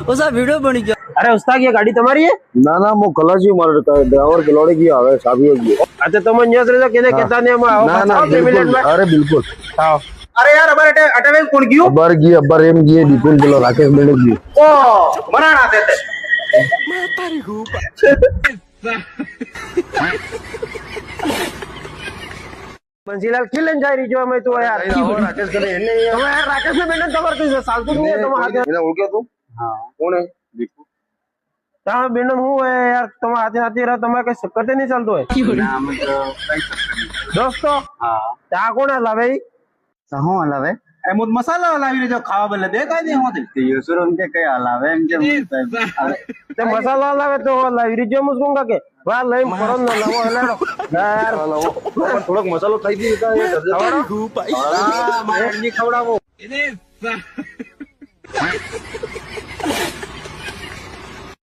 उसा वीडियो बनी गया। अरे उस्ताद ये गाड़ी तुम्हारी है? ना ना मो कलाजी मार ड्राइवर खिलौड़े की आवे साबी होगी। अच्छा तुम न्यूज़ रे केने कहता ने आओ ना ना बिल्कुल अरे बिल्कुल आओ। अरे यार अबर अटेवेज कोण गयो? अब्बर एम गए विपुल किलो राकेश बेड़े की ओ मराना देते बंसीलाल खिलन जाई रही जो मैं तो यार राकेश करे एने यार राकेश ने मैंने खबर थी साल तो नहीं है तुम हाथ एने ओळख्या तू हां कोण है विपु ता बेनन हूं है यार तुम हाथ हाथ रहा तुम्हारे कई सकते नहीं चलतो है ना मतलब कई सकते दोस्तों हां ता कोण हला भाई सहू हलावे એમ મસાલા લાવીને જો ખાવા બદલે દેખાય દે હું યસુર उनके कई हलावे एम के ते मसाला लावे तो लावी रिजो मुस्कुंगा के वा लई पड़ो न लावो हलाडो यार થોડોક મસાલો ખાઈ દી તો એ हां मारे नहीं खवड़ावो